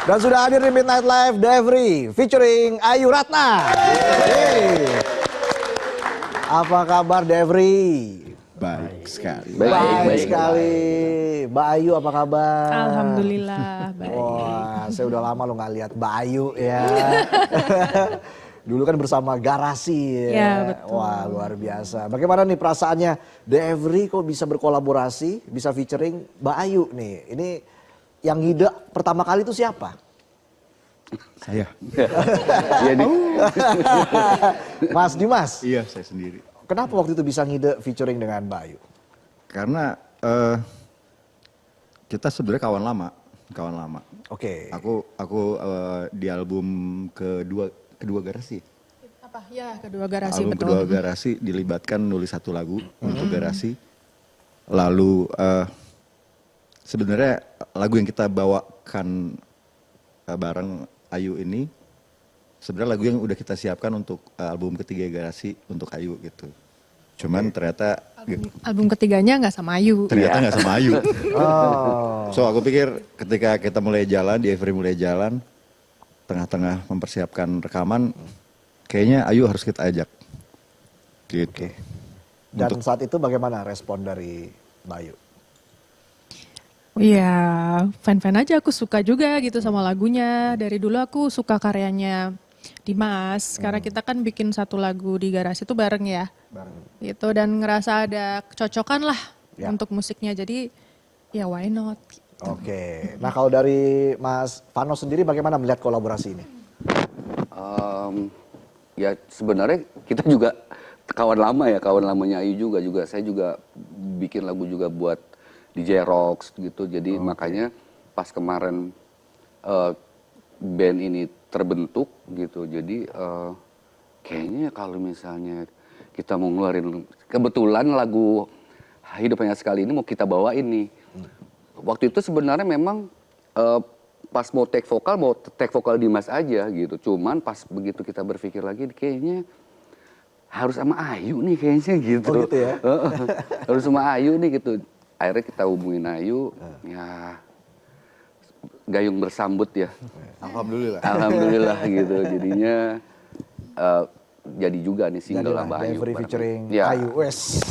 Dan sudah hadir di Midnight Live, Devri featuring Ayu Ratna. Hey. Apa kabar Devri? Baik sekali. Baik sekali. Mbak Ayu apa kabar? Alhamdulillah baik. Wah, saya udah lama lo nggak lihat Mbak Ayu ya. Dulu kan bersama Garasi ya. Ya, betul. Wah, luar biasa. Bagaimana nih perasaannya Devri kok bisa berkolaborasi, bisa featuring Mbak Ayu nih. Ini yang ngide pertama kali itu siapa? Saya. Iya nih. Mas Dimas. Iya, saya sendiri. Kenapa waktu itu bisa ngide featuring dengan Mbak Ayu? Karena kita sebenarnya kawan lama. Oke. Aku di album kedua Garasi. Apa ya kedua Garasi Album betul. kedua Garasi dilibatkan nulis satu lagu untuk Garasi. Lalu sebenarnya lagu yang kita bawakan bareng Ayu ini sebenarnya lagu yang udah kita siapkan untuk album ketiga Garasi untuk Ayu gitu. Cuman ternyata Album ketiganya nggak sama Ayu. ternyata nggak sama Ayu. Oh. So aku pikir ketika kita mulai jalan, di Every mulai jalan, tengah-tengah mempersiapkan rekaman, kayaknya Ayu harus kita ajak. Gitu. Dan saat itu bagaimana respon dari Mbak Ayu? Iya, fan-fan aja aku suka juga gitu sama lagunya. Dari dulu aku suka karyanya Dimas. Karena kita kan bikin satu lagu di Garasi itu bareng ya. Bareng. Gitu dan ngerasa ada kecocokan lah Ya. untuk musiknya. Jadi ya why not? Oke. Nah kalau dari Mas Vano sendiri bagaimana melihat kolaborasi ini? Ya sebenarnya kita juga kawan lama ya, kawan lamanya Ayu juga. Saya juga bikin lagu juga buat DJ Rocks gitu. Jadi makanya pas kemarin band ini terbentuk gitu. Jadi kayaknya kalau misalnya kita mau ngeluarin, kebetulan lagu Hidup Hanya Sekali ini mau kita bawain nih. Waktu itu sebenarnya memang pas mau take vokal Dimas aja gitu. Cuman pas begitu kita berpikir lagi kayaknya harus sama Ayu nih kayaknya gitu. Oh gitu ya? Harus sama Ayu nih gitu. Akhirnya kita hubungin Ayu, ya gayung bersambut ya. Alhamdulillah. Alhamdulillah gitu. Jadinya jadi juga nih single Jadilah sama Ayu. Devri featuring Ya. Ayu. Wes.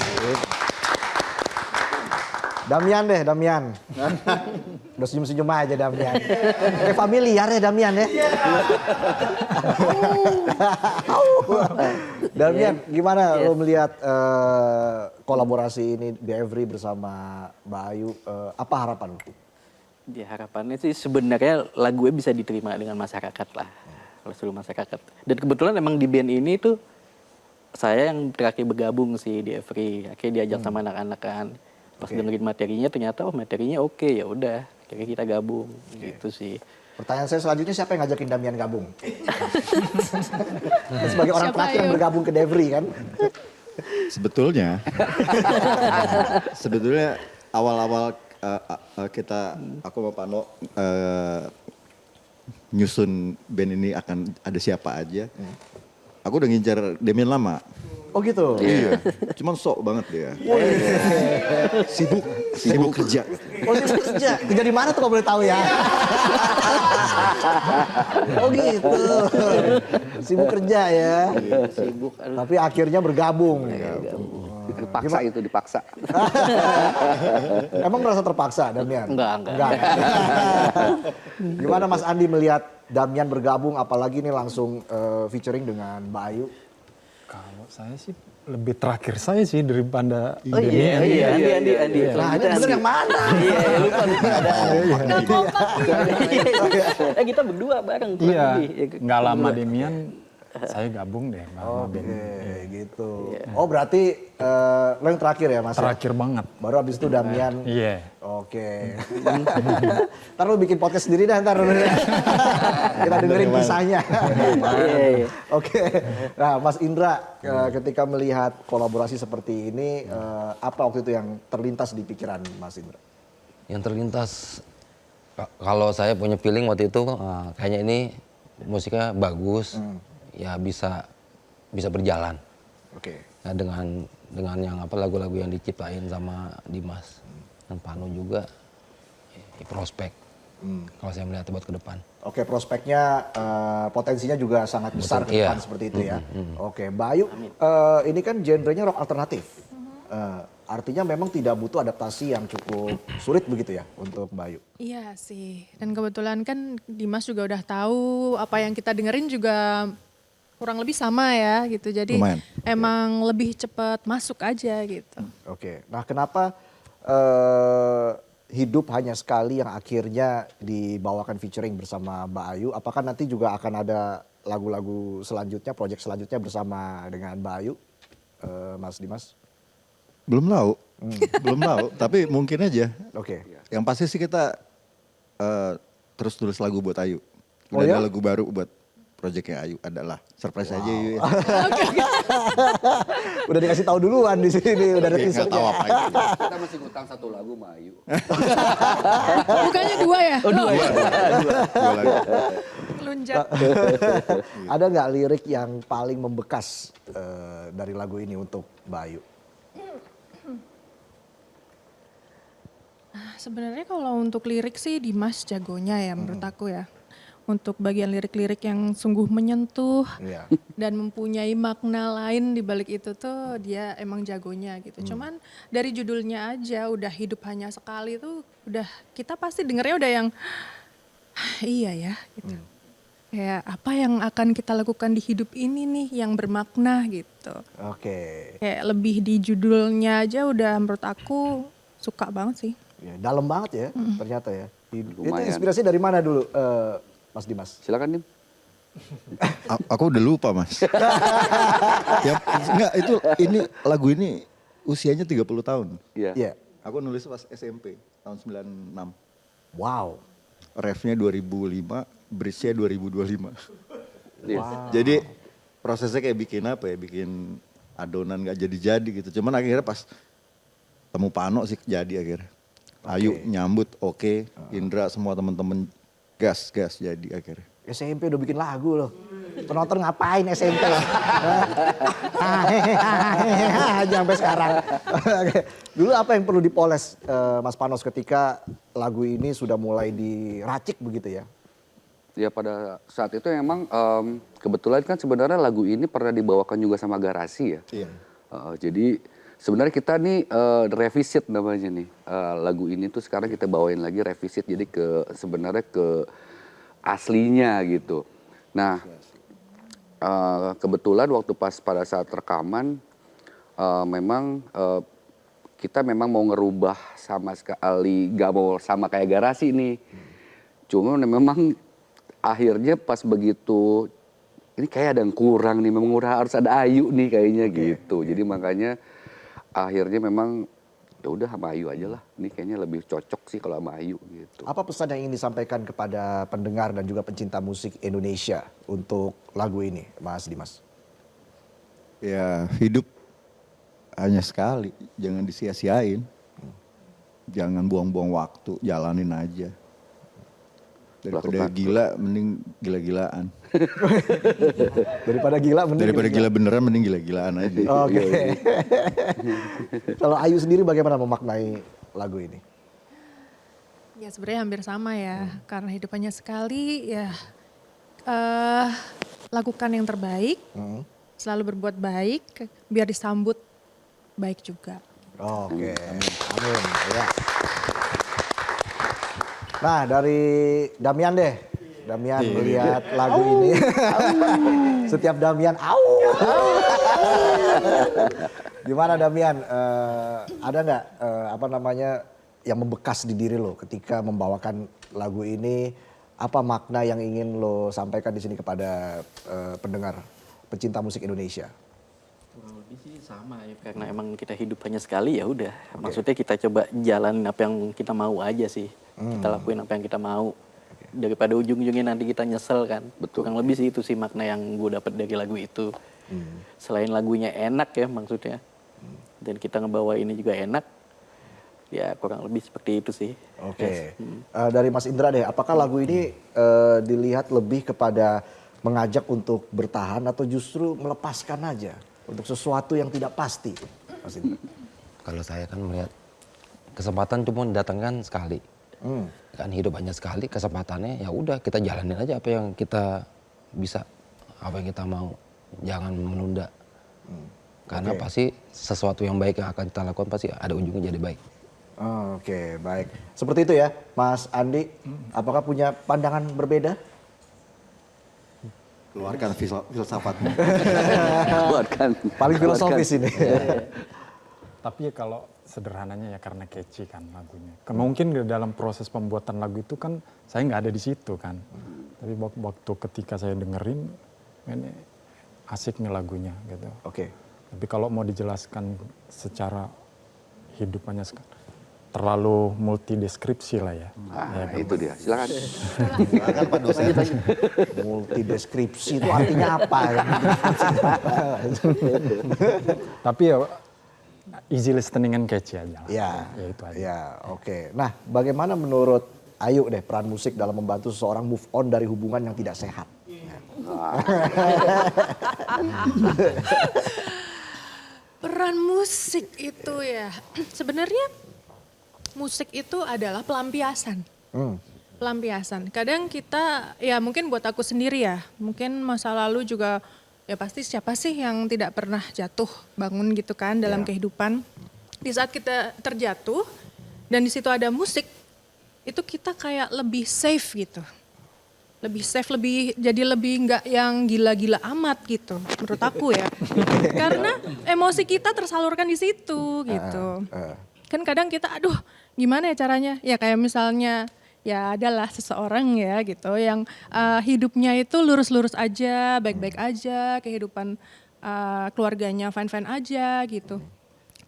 Damian deh, Damian. Udah senyum-senyum aja Damian. Kayak familiar ya Damian ya. Damian, gimana lo melihat kolaborasi ini Devri bersama Mbak Ayu? Apa harapan lo? Ya harapannya sih sebenarnya lagunya bisa diterima dengan masyarakat lah. Kalau seluruh masyarakat. Dan kebetulan emang di band ini tuh saya yang terakhir bergabung sih di Every. Akhirnya diajak sama anak-anak kan. Pas dengerin materinya ternyata materinya oke, ya udah. Akhirnya kita gabung gitu sih. Pertanyaan saya selanjutnya siapa yang ngajakin Damian gabung? Sebagai orang Siapa, terakhir yang Ayu? bergabung ke Devri kan? Sebetulnya awal-awal aku sama Pano nyusun band ini akan ada siapa aja. Aku udah ngincar Demian lama. Oh gitu? Iya. Cuman sok banget dia. Sibuk kerja. Oh sibuk kerja? Kerja di mana tuh kalau boleh tahu ya? Oh gitu. Sibuk kerja ya? Sibuk. Tapi akhirnya bergabung. Dipaksa. Emang merasa terpaksa Damian? Enggak. Gimana Mas Andi melihat Damian bergabung apalagi nih langsung featuring dengan Mbak Ayu? Kalau saya sih lebih terakhir saya sih daripada Oh iya, Andi. Nah ini bener yang mana? Iya, lupa ada. Kita berdua bareng. kurang Iya, lebih. nggak lama Demian saya gabung deh sama band. Oke gitu. Oh berarti lo yang terakhir ya Mas? Terakhir banget. Baru abis itu Damian. Iya. Oke. Ntar lu bikin podcast sendiri dah ntar. Kita dengerin kisahnya. Iya. Oke. Nah Mas Indra ketika melihat kolaborasi seperti ini apa waktu itu yang terlintas di pikiran Mas Indra? Yang terlintas kalau saya punya feeling waktu itu kayaknya ini musiknya bagus, ya bisa berjalan. Oke. Ya, dengan yang lagu-lagu yang diciptain sama Dimas dan Pano juga prospek. Kalau saya melihat buat ke depan. Oke, prospeknya potensinya juga sangat besar ke depan Iya. seperti itu ya. Oke, Bayu, ini kan genrenya rock alternatif. Artinya memang tidak butuh adaptasi yang cukup sulit begitu ya untuk Bayu. Iya sih, dan kebetulan kan Dimas juga udah tahu apa yang kita dengerin juga kurang lebih sama ya gitu. Jadi Lumayan. emang lebih cepat masuk aja gitu. Oke, nah kenapa hidup hanya sekali yang akhirnya dibawakan featuring bersama Mbak Ayu? Apakah nanti juga akan ada lagu-lagu selanjutnya, proyek selanjutnya bersama dengan Mbak Ayu, Mas Dimas? Belum tahu, belum tahu. Tapi mungkin aja. Oke. Yang pasti sih kita terus tulis lagu buat Ayu. Oh Udah ya? ada lagu baru buat proyeknya Ayu adalah surprise aja Ayu ya. Udah dikasih tahu duluan di sini, udah ada Nggak teasernya. tahu apa itu. Kita masih ngutang satu lagu sama Ayu. Bukannya dua ya? Dua lagu. Lunjak. Ada nggak lirik yang paling membekas dari lagu ini untuk Mbak Ayu? Sebenarnya kalau untuk lirik sih Dimas jagonya ya menurut aku ya. Untuk bagian lirik-lirik yang sungguh menyentuh Iya. dan mempunyai makna lain di balik itu tuh dia emang jagonya gitu. Cuman dari judulnya aja udah hidup hanya sekali tuh udah kita pasti dengernya udah yang iya ya gitu. Kayak apa yang akan kita lakukan di hidup ini nih yang bermakna gitu. Oke. Kayak lebih di judulnya aja udah menurut aku suka banget sih. Ya, dalam banget ya ternyata ya. Itu Lumayan. inspirasi dari mana dulu Mas Dimas? Silakan Dim. Aku udah lupa mas. Ya, enggak itu lagu ini usianya 30 tahun. Iya. Iya. Aku nulis pas SMP tahun 96. Wow. Refnya 2005, bridge-nya 2025. Iya. Jadi prosesnya kayak bikin apa ya, bikin adonan gak jadi-jadi gitu. Cuman akhirnya pas temu Pano sih jadi akhirnya. Ayu nyambut oke, Indra semua temen-temen gas jadi akhirnya. SMP udah bikin lagu loh. Penonton ngapain SMP? Aja sampai sekarang. Oke. Dulu apa yang perlu dipoles Mas Panos ketika lagu ini sudah mulai diracik begitu ya? Ya pada saat itu emang kebetulan kan sebenarnya lagu ini pernah dibawakan juga sama Garasi ya. Iya. Jadi sebenarnya kita nih revisit namanya nih. Lagu ini tuh sekarang kita bawain lagi revisit jadi sebenarnya ke aslinya gitu. Nah kebetulan waktu pada saat rekaman memang kita memang mau ngerubah sama sekali gak mau sama kayak Garasi nih. Cuma memang akhirnya pas begitu ini kayak ada yang kurang nih, memang harus ada Ayu nih kayaknya gitu. Jadi makanya akhirnya memang ya udah sama Ayu aja lah. Ini kayaknya lebih cocok sih kalau sama Ayu gitu. Apa pesan yang ingin disampaikan kepada pendengar dan juga pencinta musik Indonesia untuk lagu ini, Mas Dimas? Ya hidup hanya sekali, jangan disia-siain. Jangan buang-buang waktu, jalanin aja. Daripada gila, mending gila-gilaan. Daripada gila mending Daripada gila beneran, mending gila-gilaan aja. Oke. Kalau Ayu sendiri bagaimana memaknai lagu ini? Ya sebenarnya hampir sama ya, karena hidup hanya sekali ya lakukan yang terbaik, selalu berbuat baik, biar disambut baik juga. Oke, amin. Ya. Nah dari Damian deh, Damian melihat lagu ini. Setiap Damian, au. Gimana Damian? Ada nggak apa namanya yang membekas di diri lo ketika membawakan lagu ini? Apa makna yang ingin lo sampaikan di sini kepada pendengar pecinta musik Indonesia? Kurang lebih sih sama ya, karena emang kita hidup hanya sekali ya udah. Maksudnya kita coba jalanin apa yang kita mau aja sih. Kita lakuin apa yang kita mau. Daripada ujung-ujungnya nanti kita nyesel kan. Betul. Kurang lebih sih itu sih makna yang gue dapet dari lagu itu. Selain lagunya enak ya maksudnya. Dan kita ngebawa ini juga enak. Ya kurang lebih seperti itu sih. Oke. Dari Mas Indra deh, apakah lagu ini dilihat lebih kepada mengajak untuk bertahan atau justru melepaskan aja untuk sesuatu yang tidak pasti, Mas Indra? Kalau saya kan melihat kesempatan cuma datangkan sekali. Kan hidup hanya sekali, kesempatannya ya udah kita jalanin aja apa yang kita bisa, apa yang kita mau, jangan menunda. Karena pasti sesuatu yang baik yang akan kita lakukan pasti ada ujungnya jadi baik. Oke, baik. Seperti itu ya, Mas Andi. Apakah punya pandangan berbeda? Keluarkan filsafatmu. Buatkan. Paling filosofis ini. Tapi ya kalau sederhananya ya karena catchy kan lagunya. Mungkin di dalam proses pembuatan lagu itu kan saya nggak ada di situ kan. Tapi waktu ketika saya dengerin, ini asik nih lagunya gitu. Oke. Tapi kalau mau dijelaskan secara hidupannya terlalu multideskripsi lah ya. Nah, itu dia. Silakan. Silakan Pak dosen. Multideskripsi itu artinya apa? Tapi ya easy listening and catchy aja lah. Ya, Ya itu aja. ya, oke. Nah, bagaimana menurut Ayu deh peran musik dalam membantu seseorang move on dari hubungan yang tidak sehat? Peran musik itu ya, sebenarnya musik itu adalah pelampiasan. Pelampiasan. Kadang kita, ya mungkin buat aku sendiri ya, mungkin masa lalu juga, ya pasti siapa sih yang tidak pernah jatuh bangun gitu kan dalam kehidupan. Di saat kita terjatuh dan di situ ada musik, itu kita kayak lebih safe gitu. Lebih safe, jadi lebih nggak yang gila-gila amat gitu, menurut aku ya. Karena emosi kita tersalurkan di situ gitu. Kan kadang kita, aduh gimana ya caranya? Ya kayak misalnya, ya adalah seseorang ya gitu yang hidupnya itu lurus-lurus aja, baik-baik aja, kehidupan keluarganya fine-fine aja gitu.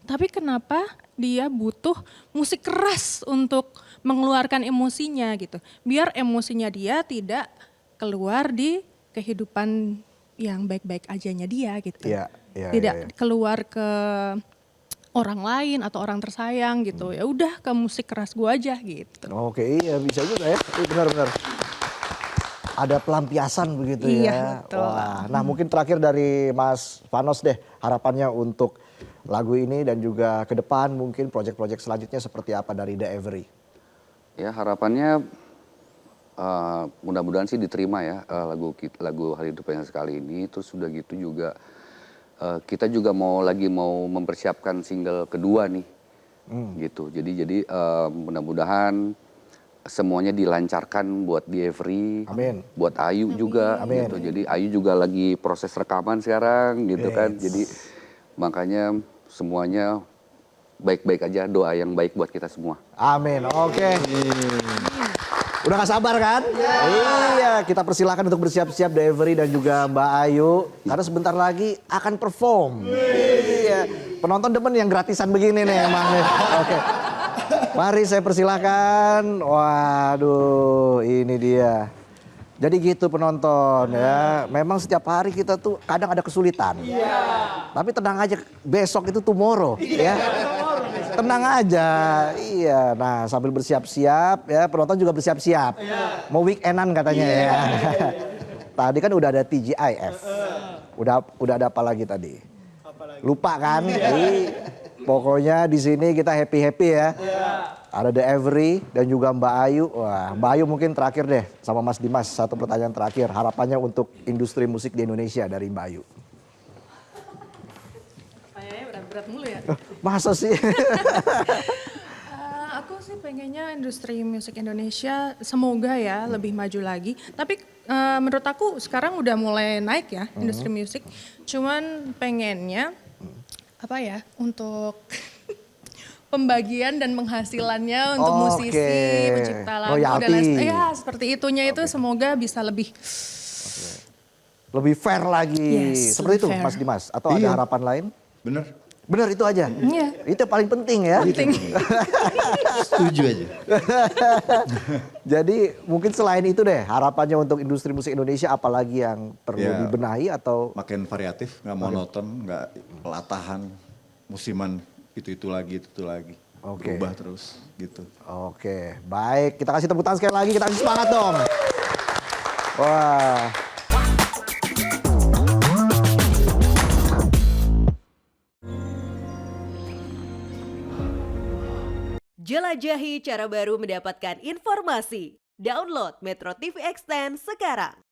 Tapi kenapa dia butuh musik keras untuk mengeluarkan emosinya gitu. Biar emosinya dia tidak keluar di kehidupan yang baik-baik ajanya dia gitu. Iya, iya, Tidak iya, iya. keluar ke orang lain atau orang tersayang gitu. Ya udah ke musik keras gua aja gitu. Oke, iya bisa juga ya. Benar-benar. Ada pelampiasan begitu Iya, ya. betul. Wah, nah mungkin terakhir dari Mas Vanos deh, harapannya untuk lagu ini dan juga ke depan mungkin proyek-proyek selanjutnya seperti apa dari The Every? Ya harapannya mudah-mudahan sih diterima ya lagu Hari Hidup Yang Sekali ini. Terus sudah gitu juga kita juga mau mempersiapkan single kedua nih, gitu. Jadi mudah-mudahan semuanya dilancarkan buat The Every, Amin. buat Ayu juga, Amin. gitu. Jadi Ayu juga lagi proses rekaman sekarang, gitu kan. Jadi makanya semuanya baik-baik aja, doa yang baik buat kita semua. Amin, oke. Udah gak sabar kan? Iya, kita persilakan untuk bersiap-siap The Every dan juga Mbak Ayu. Karena sebentar lagi akan perform. Iya, penonton demen yang gratisan begini nih emang nih. Oke. Mari saya persilakan. Waduh, ini dia. Jadi gitu penonton ya. Memang setiap hari kita tuh kadang ada kesulitan. Tapi tenang aja, besok itu tomorrow ya. Tenang aja. Iya. Nah, sambil bersiap-siap ya, penonton juga bersiap-siap. Mau weekendan katanya ya. Tadi kan udah ada TGIF. Udah ada apa lagi tadi? Lupa kan? Pokoknya di sini kita happy-happy ya. Ada The Every dan juga Mbak Ayu. Wah, Mbak Ayu mungkin terakhir deh sama Mas Dimas. Satu pertanyaan terakhir. Harapannya untuk industri musik di Indonesia dari Mbak Ayu. Kayaknya berat-berat mulu ya. Masa sih? Aku sih pengennya industri musik Indonesia semoga ya lebih maju lagi. Tapi menurut aku sekarang udah mulai naik ya industri musik. Cuman pengennya apa ya untuk pembagian dan penghasilannya untuk musisi, pencipta lagu dan lain ya seperti itunya itu semoga bisa lebih Lebih fair lagi. Yes, Seperti itu lebih fair. Mas Dimas. Atau ada harapan lain? Bener. Benar itu aja? Iya. Itu yang paling penting ya. penting. Setuju aja. Jadi mungkin selain itu deh harapannya untuk industri musik Indonesia apalagi yang perlu Ya. dibenahi atau Makin variatif, nggak monoton, nggak latahan, musiman itu lagi, itu lagi. Oke. Berubah terus gitu. Oke, baik. Kita kasih tepuk tangan sekali lagi, kita kasih semangat dong. Wah. Jelajahi cara baru mendapatkan informasi. Download Metro TV Extend sekarang.